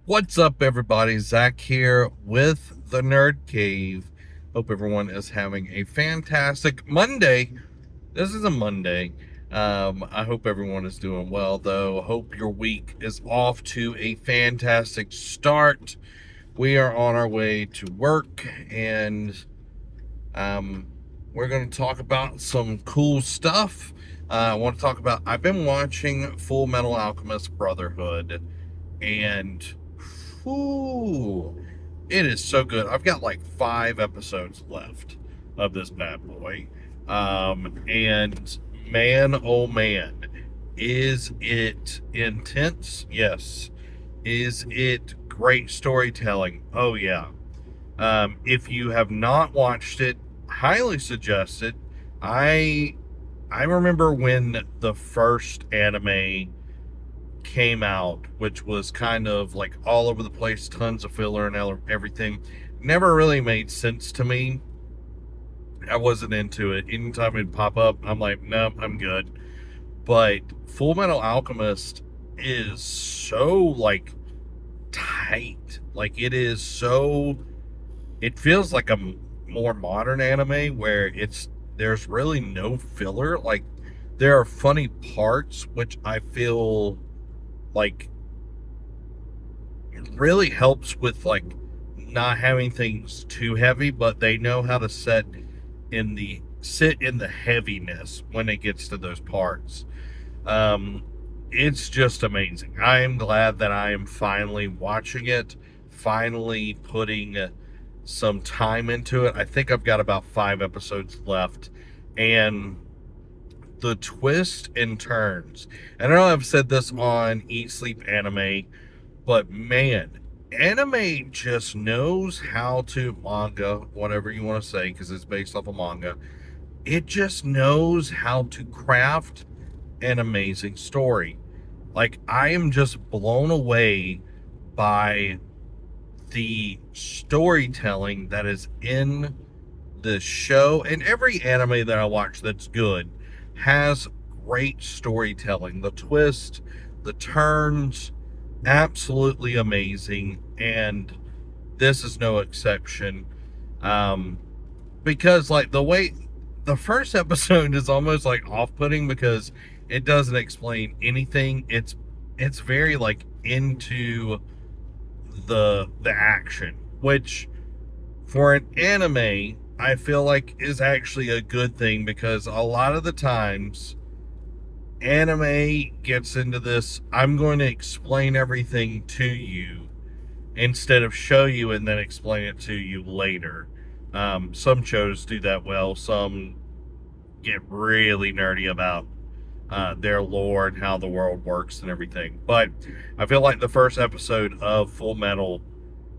What's up, everybody? Zach here with the NerdCave. Hope everyone is having a fantastic Monday. This is a Monday. I hope everyone is doing well, though. Hope your week is off to a fantastic start. We are on our way to work, and um, we're going to talk about some cool stuff. I want to talk about. I've been watching Full Metal Alchemist Brotherhood, and ooh, it is so good. I've got like 5 episodes left of this bad boy. And man, oh man, is it intense? Yes. Is it great storytelling? Oh, yeah. If you have not watched it, highly suggest it. I I remember when the first anime came out, which was kind of like all over the place, tons of filler and everything. Never really made sense to me. I wasn't into it. Anytime it'd pop up, I'm like, nope, I'm good. But Full Metal Alchemist is so like tight. Like it is so. It feels like a more modern anime where there's really no filler. Like there are funny parts, which I feel like really helps with like not having things too heavy, but they know how to sit in the heaviness when it gets to those parts. Um, it's just amazing. I am glad that I am finally watching it, finally putting some time into it. I think I've got about 5 episodes left, and the twists and turns. And I know I've said this on Eat Sleep Anime, but man, anime just knows how to manga, whatever you want to say, because it's based off a manga. It just knows how to craft an amazing story. Like, I am just blown away by the storytelling that is in the show. And every anime that I watch that's good has great storytelling. The twist, the turns, absolutely amazing, and this is no exception. Um, because like the way the first episode is almost like off-putting because it doesn't explain anything. It's very like into the action, which for an anime I feel like is actually a good thing because a lot of the times anime gets into this I'm going to explain everything to you instead of show you and then explain it to you later. Some shows do that well, some get really nerdy about their lore and how the world works and everything. But I feel like the first episode of Full Metal,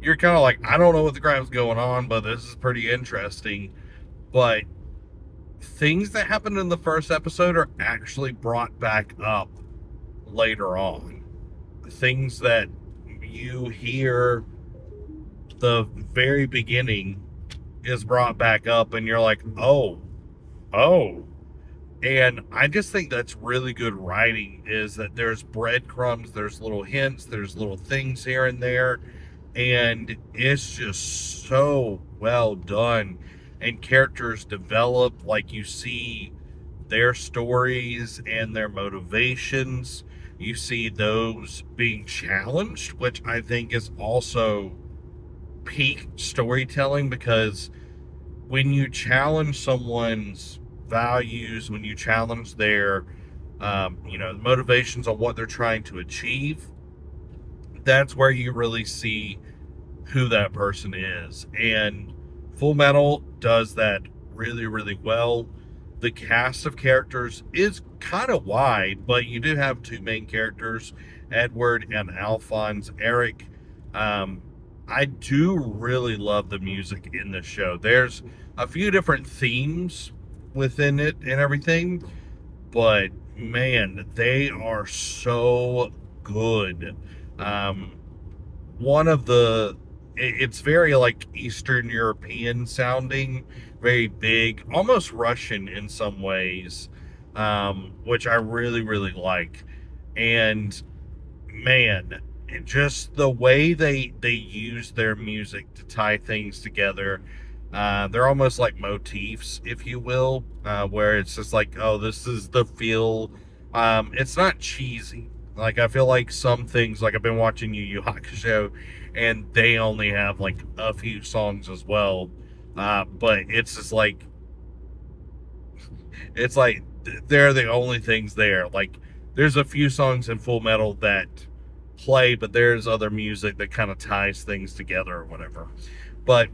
you're kind of like, I don't know what the crap's going on, but this is pretty interesting. But things that happened in the first episode are actually brought back up later on. Things that you hear the very beginning is brought back up, and you're like, oh. And I just think that's really good writing is that there's breadcrumbs, there's little hints, there's little things here and there, and it's just so well done. And characters develop, like you see their stories and their motivations. You see those being challenged, which I think is also peak storytelling because when you challenge someone's values, when you challenge their motivations on what they're trying to achieve, that's where you really see who that person is. And Full Metal does that really, really well. The cast of characters is kind of wide, but you do have two main characters, Edward and Alphonse Eric. Um, I do really love the music in this show. There's a few different themes within it and everything, but man, they are so good. Um, one of the it's very like Eastern European sounding, very big, almost Russian in some ways, which I really, really like. And man, just the way they use their music to tie things together. They're almost like motifs, if you will, where it's just like, oh, this is the feel. It's not cheesy. Like, I feel like some things, like I've been watching Yu Yu Hakusho, and they only have like a few songs as well. But it's just like, it's like they're the only things there. Like, there's a few songs in Full Metal that play, but there's other music that kind of ties things together or whatever. But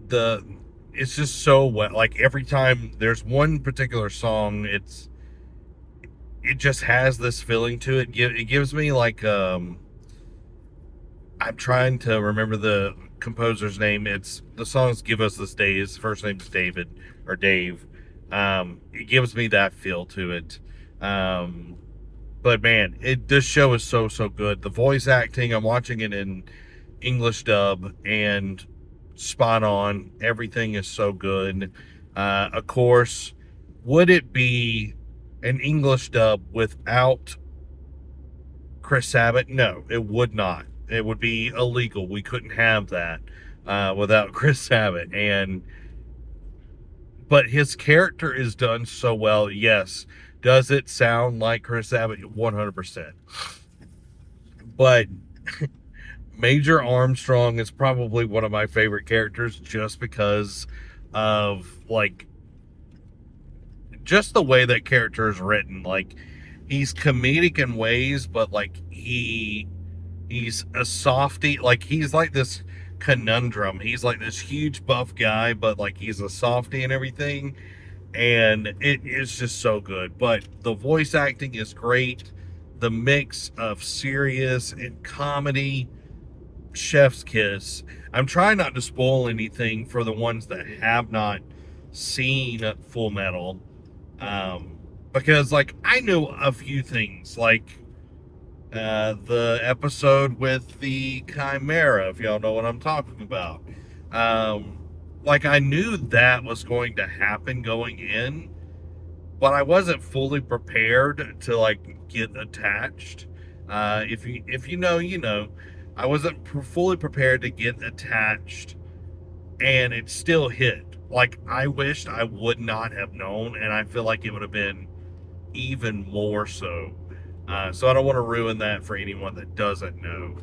the it's just so well. Like, every time there's one particular song, it just has this feeling to it. It gives me like I'm trying to remember the composer's name. It's the songs "Give Us This Day." His first name's David or Dave. It gives me that feel to it. But man, this show is so good. The voice acting, I'm watching it in English dub, and spot on. Everything is so good. Of course, would it be an English dub without Chris Sabat? No, it would not. It would be illegal. We couldn't have that without Chris Sabat. But his character is done so well. Yes. Does it sound like Chris Sabat? 100%. But Major Armstrong is probably one of my favorite characters, just because of like just the way that character is written. Like, he's comedic in ways, but like he's a softie. Like, he's like this conundrum. He's like this huge buff guy, but like he's a softie and everything. And it is just so good. But the voice acting is great. The mix of serious and comedy, chef's kiss. I'm trying not to spoil anything for the ones that have not seen Full Metal, because like I know a few things, like the episode with the Chimera, if y'all know what I'm talking about. Like, I knew that was going to happen going in, but I wasn't fully prepared to like get attached. If you know, you know. I wasn't fully prepared to get attached, and it still hit. Like, I wished I would not have known, and I feel like it would have been even more so. So I don't want to ruin that for anyone that doesn't know.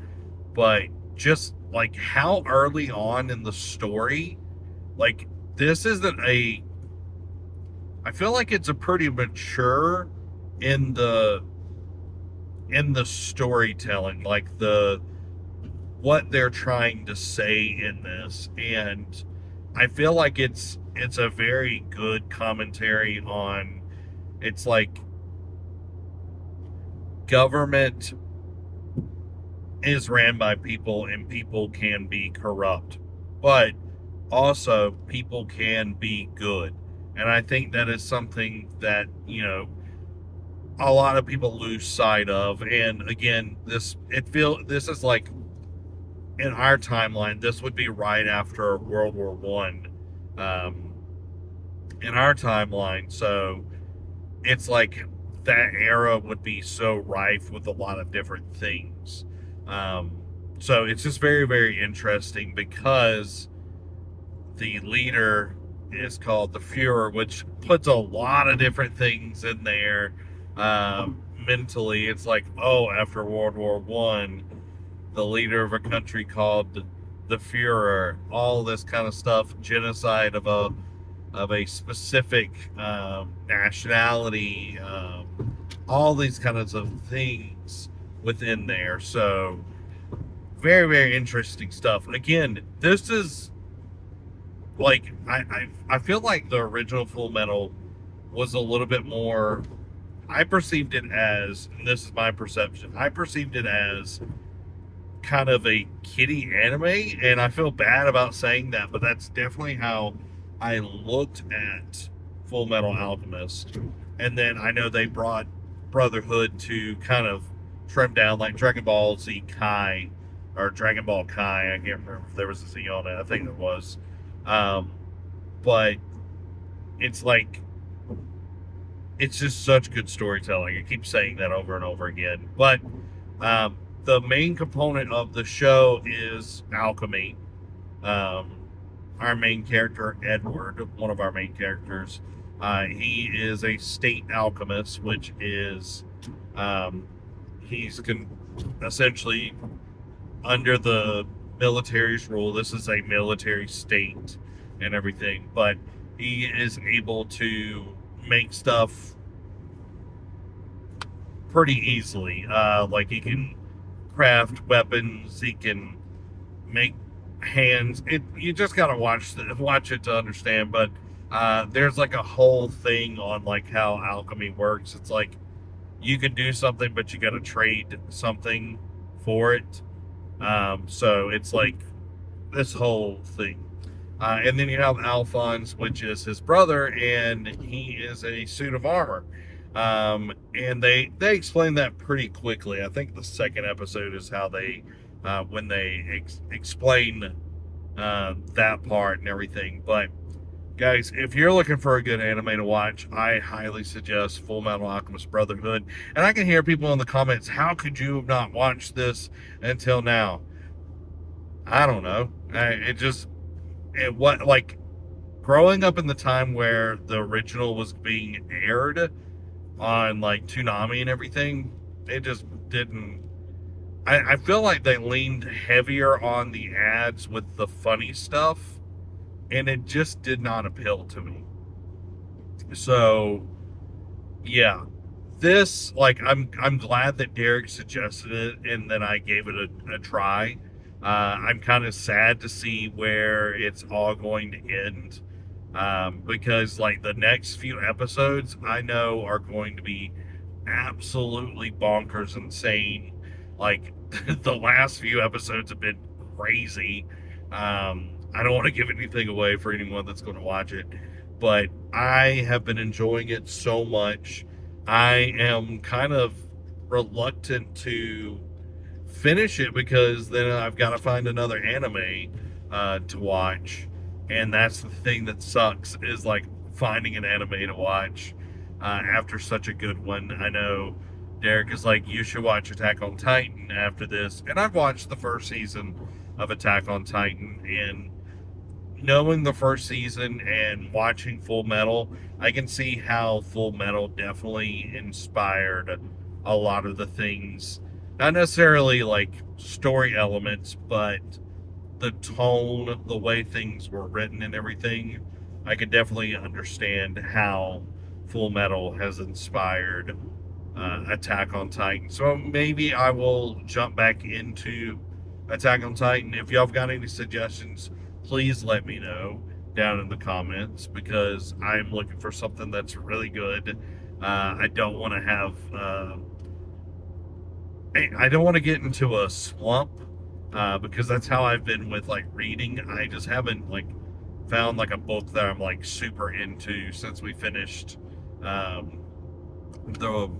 But just like how early on in the story, like, this isn't a. I feel like it's a pretty mature in the storytelling, like what they're trying to say in this. And I feel like it's a very good commentary on, it's like, government is ran by people, and people can be corrupt, but also people can be good. And I think that is something that, you know, a lot of people lose sight of. And again, this is like, in our timeline, this would be right after World War One, in our timeline. So it's like that era would be so rife with a lot of different things. So it's just very, very interesting, because the leader is called the Fuhrer, which puts a lot of different things in there. Mentally, it's like, oh, after World War One, the leader of a country called the Fuhrer, all this kind of stuff, genocide of a specific nationality, all these kinds of things within there. So very, very interesting stuff. Again, this is like, I feel like the original Full Metal was a little bit more. I perceived it as, and this is my perception, I perceived it as kind of a kiddie anime, and I feel bad about saying that, but that's definitely how I looked at Full Metal Alchemist. And then I know they brought Brotherhood to kind of trim down, like Dragon Ball Z Kai, or Dragon Ball Kai. I can't remember if there was a Z on it. I think there was. But it's like, it's just such good storytelling. I keep saying that over and over again. But the main component of the show is alchemy. Um, our main character, Edward, one of our main characters, he is a state alchemist, which is um, he's essentially under the military's rule. This is a military state and everything, but he is able to make stuff pretty easily. Like he can craft weapons, he can make hands. You just gotta watch it to understand. But there's like a whole thing on like how alchemy works. It's like you can do something, but you gotta trade something for it. So it's like this whole thing. And then you have Alphonse, which is his brother, and he is a suit of armor. And they explain that pretty quickly. I think the second episode is how they when they explain that part and everything. But guys, if you're looking for a good anime to watch, I highly suggest Full Metal Alchemist Brotherhood. And I can hear people in the comments, how could you have not watched this until now? I don't know. Growing up in the time where the original was being aired on like Toonami and everything, it just didn't. I feel like they leaned heavier on the ads with the funny stuff, and it just did not appeal to me. So, yeah, this, like, I'm glad that Derek suggested it and then I gave it a try. I'm kind of sad to see where it's all going to end, because like the next few episodes I know are going to be absolutely bonkers insane. Like the last few episodes have been crazy. I don't want to give anything away for anyone that's going to watch it, but I have been enjoying it so much. I am kind of reluctant to finish it because then I've got to find another anime to watch, and that's the thing that sucks, is like finding an anime to watch after such a good one. I know Derek is like, you should watch Attack on Titan after this, and I've watched the first season of Attack on Titan, and knowing the first season and watching Full Metal, I can see how Full Metal definitely inspired a lot of the things, not necessarily like story elements, but the tone, the way things were written and everything. I could definitely understand how Full Metal has inspired Attack on Titan. So maybe I will jump back into Attack on Titan. If y'all have got any suggestions, please let me know down in the comments, because I'm looking for something that's really good. I don't want to have I don't want to get into a slump, because that's how I've been with like reading. I just haven't like found like a book that I'm like super into since we finished the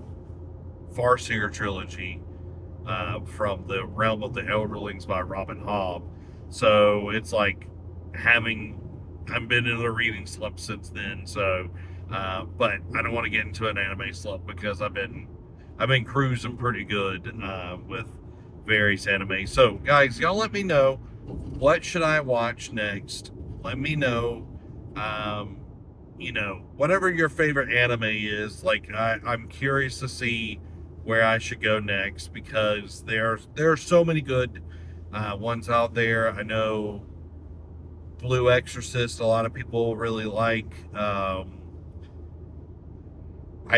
Farseer trilogy from the Realm of the Elderlings by Robin Hobb. So it's like I've been in a reading slump since then. So, but I don't want to get into an anime slump because I've been cruising pretty good with various anime. So guys, y'all let me know, what should I watch next? Let me know. Whatever your favorite anime is, like I'm curious to see where I should go next, because there are so many good ones out there. I know Blue Exorcist a lot of people really like. I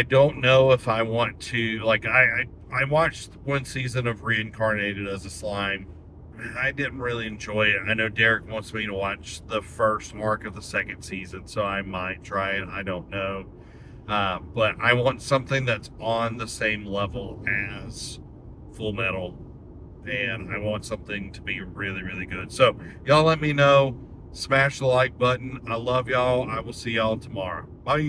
don't know if I want to, like, I watched one season of Reincarnated as a Slime. I didn't really enjoy it. I know Derek wants me to watch the first arc of the second season, so I might try it. I don't know. But I want something that's on the same level as Full Metal, and I want something to be really, really good. So y'all let me know. Smash the like button. I love y'all. I will see y'all tomorrow. Bye.